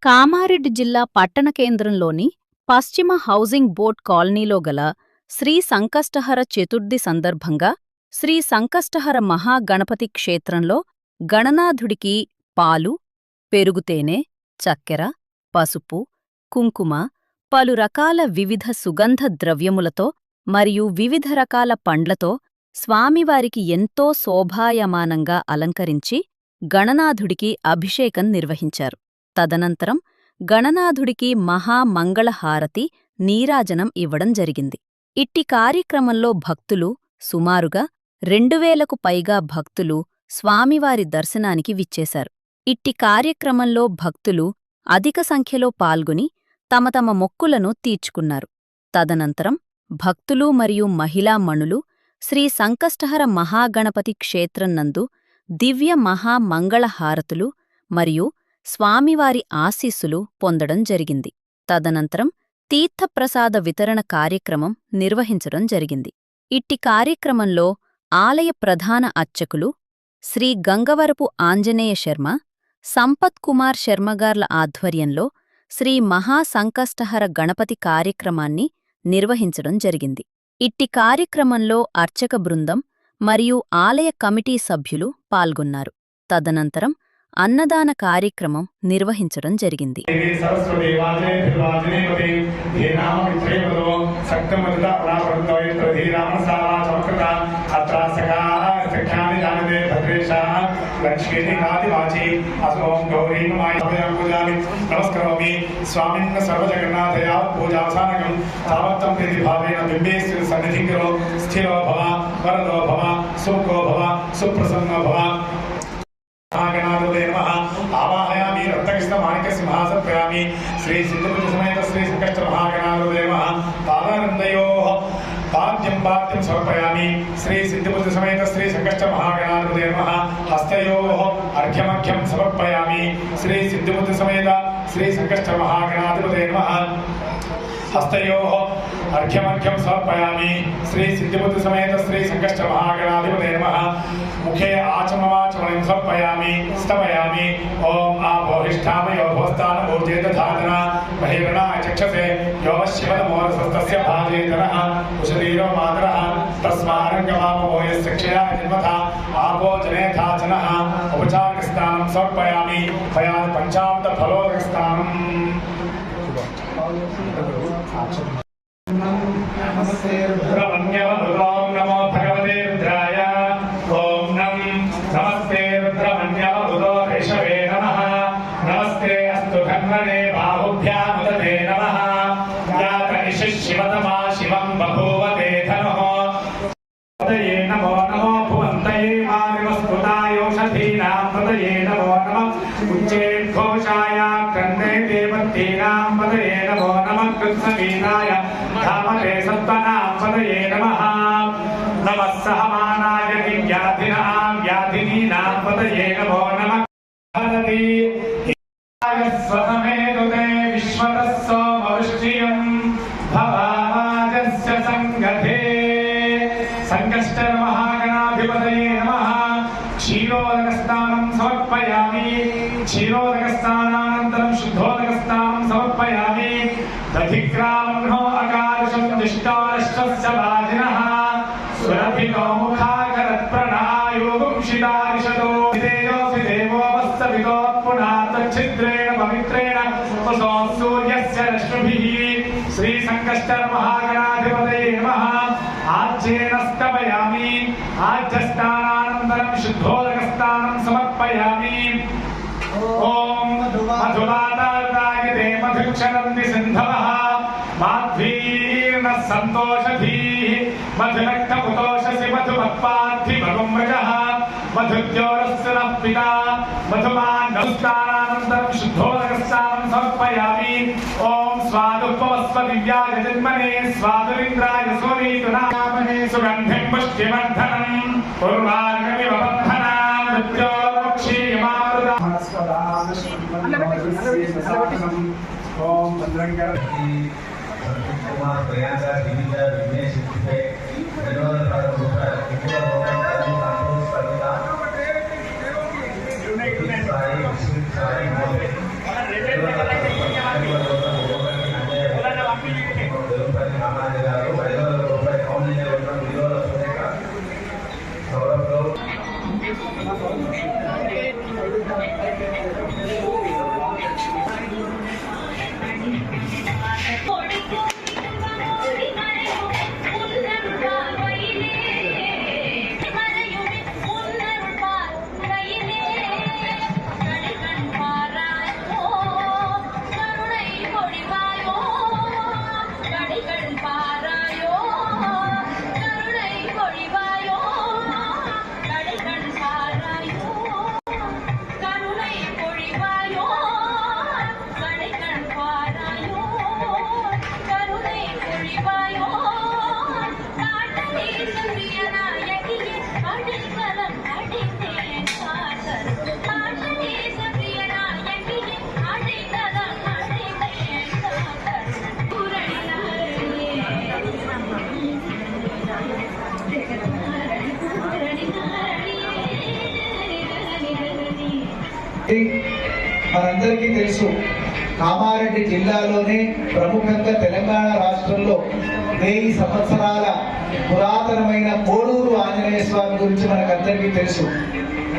కామారెడ్డి జిల్లా పట్టణ కేంద్రంలోని పశ్చిమ హౌసింగ్ బోర్డ్ కాలనీలో గల శ్రీ సంకష్టహర చతుర్థి సందర్భంగా శ్రీ సంకష్టహర మహాగణపతి క్షేత్రంలో గణనాథుడికి పాలు, పెరుగుతేనె, చక్కెర, పసుపు, కుంకుమ, పలు రకాల వివిధ సుగంధ ద్రవ్యములతో మరియు వివిధ రకాల పండ్లతో స్వామివారికి ఎంతో శోభాయమానంగా అలంకరించి గణనాథుడికి అభిషేకం నిర్వహించారు. తదనంతరం గణనాథుడికి మహామంగళహారతి, నీరాజనం ఇవ్వడం జరిగింది. ఇట్టి కార్యక్రమంలో భక్తులు సుమారుగా 2000కు పైగా భక్తులు స్వామివారి దర్శనానికి విచ్చేశారు. ఇట్టి కార్యక్రమంలో భక్తులు అధిక సంఖ్యలో పాల్గొని తమ తమ మొక్కులను తీర్చుకున్నారు. తదనంతరం భక్తులు మరియు మహిళామణులు శ్రీ సంకష్టహర మహాగణపతి క్షేత్రం నందు దివ్య మహామంగళహారతులు మరియు స్వామివారి ఆశీస్సులు పొందడం జరిగింది. తదనంతరం తీర్థప్రసాద వితరణ కార్యక్రమం నిర్వహించడం జరిగింది. ఇట్టి కార్యక్రమంలో ఆలయ ప్రధాన అర్చకులు శ్రీ గంగవరపు ఆంజనేయ శర్మ, సంపత్ కుమార్ శర్మగార్ల ఆధ్వర్యంలో శ్రీ మహాసంకష్టహర గణపతి కార్యక్రమాన్ని నిర్వహించడం జరిగింది. ఇట్టి కార్యక్రమంలో అర్చక బృందం మరియు ఆలయ కమిటీ సభ్యులు పాల్గొన్నారు. తదనంతరం అన్నదాన కార్యక్రమం నిర్వహించడం జరిగింది. आवाहयामि रक्तकृष्ण माणिक्य सिंहासन प्रयामि श्री सिद्धपुत्र समेत श्री संकष्ट महागणाधिपतये नमः पादारविन्दयोः पाद्यं समर्पयामि श्री सिद्धपुत्र समेत श्री संकष्ट महागणाधिपतये नमः हस्तयोः अर्घ्यमर्घ्यं समर्पयामि श्री सिद्धपुत्र समेत श्री संकष्ट महागणाधिपतये नमः हस्तयोः अर्घ्यमर्घ्यं समर्पयामि श्री सिद्धिपुत्र समेत श्री संकष्ट महागणाधिपतये नमः मुखे आचमवाचमनं समर्पयामि स्तमयामि ओम आभोहिष्ठामयो भवस्तान ऊर्जेदधातना महिरणाय चक्षसे यो शिवनमोरसस्तस्य भाजेतरः उषदीरो मातरः तस्मारङ्गमामो यस्य क्षया जन्मथा आपो जनेथाचनः उपचारकस्नानं समर्पयामि पया पञ्चामृतफलोदकस्नानं नमस्ते रुद्रमन्यवरुद्रां नमो भगवते रुद्राय ओम नमस्ते रुद्रमन्यवरुद्रो ऋषभे नमः नमस्ते अस्तु धन्वने बाहुभ्यामुदते नमः यातनिशिशिवतमा शिवं बभूवते धनुः पतये नमो भुवन्तये मानिवस्तुतायोषधीनां पतये नमो नमः उच्चेद्घोषाय कन्ने देवतीनां पतये नमो नमः कृत्स्नवीनाय धामते सत्त्वनां पतये नमः नमः सहमानाय व्याधिनां व्याधिनीनां पतये नमो नमः भारती स्वतमेतुते विश्वतः सोमवृष्टियं भवाजस्य संगते संकष्टर महागणाधिपतये नमः क्षीरोदकस्नानं समर्पयामि क्षीरोदकस्नानानन्तरं शुद्धोदकस्नानं समर्पयामि दधिक्रामह्नो अकादशं दिष्टारश्चस्य वाजिनः सुरभिनो मुखाकरत्प्रणायोगुंशितारिषतो विदेयोऽसि देवो वस्तवितो पुनात्तच्छिद्रेण पवित्रेण तपसो सूर्यस्य रश्मिभिः श्रीसङ्कष्टर महागणाधिपतये नमः आज्येन स्तमयामि आज्यस्नानानन्तरं शुद्धोदकस्नानं समर्पयामि ओम मधुवातार्दायते मधुक्षरन्ति सिन्धवः माध्वीर्नः सन्तोषधीः मधुनक्तमुतोषसि मधुमत्पार्थिवगुम्रजः मधुद्योरस्य नः पिता मधुमान्नस्नानानन्तरं शुद्धोदकस्नानं समर्पयामि ओम स्वादुपवस्व दिव्याय जन्मने स्वादुरिन्द्राय स्वमीतुनामहे सुगन्धिं पुष्टिवर्धनं पूर्वार्गमिव बन्धनान् मृत्योर्मुक्षीयमामृता ओम भद्रंकर कुमार प्रयासा दिविजा विघ्नेश सिद्धे विनोद परमपुत्र त्रिपुरा भगवान संतोष परिता साई विष्णु साई मोहे మనందరికీ తెలుసు, కామారెడ్డి జిల్లాలోనే ప్రముఖంగా తెలంగాణ రాష్ట్రంలో 1000 సంవత్సరాల పురాతనమైన కోడూరు ఆంజనేయ స్వామి గురించి మనకందరికీ తెలుసు.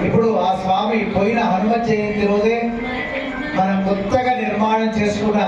ఇప్పుడు ఆ స్వామి పోయిన హనుమత్ జయంతి రోజే మనం కొత్తగా నిర్మాణం చేసుకున్న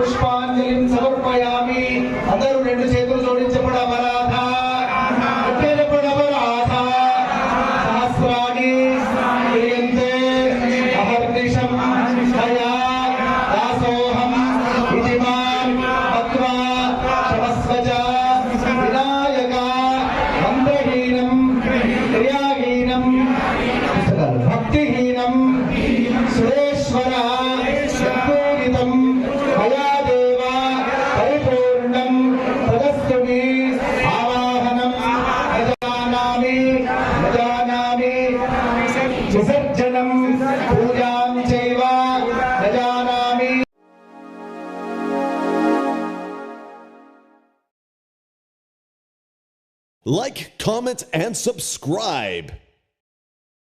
పుష్పాంజలిం సమర్పయామి. అందరూ 2 చేతులు జోడించి అపరాధ అపరాధ సహస్రాణి క్రియంతే అహర్నిశం మయా దాసోహం ఇతి మాం మత్వా శమస్వచ వినాయక మంత్రహీనం క్రియాహీనం భక్తిహీనం సురేశ్వర మయా దేవ పరిపూర్ణం తదస్తుమి ఆవాహనం నజానామి నజానామి విసర్జనం పూజాం చైవ నజానామి. Like, comment, and subscribe.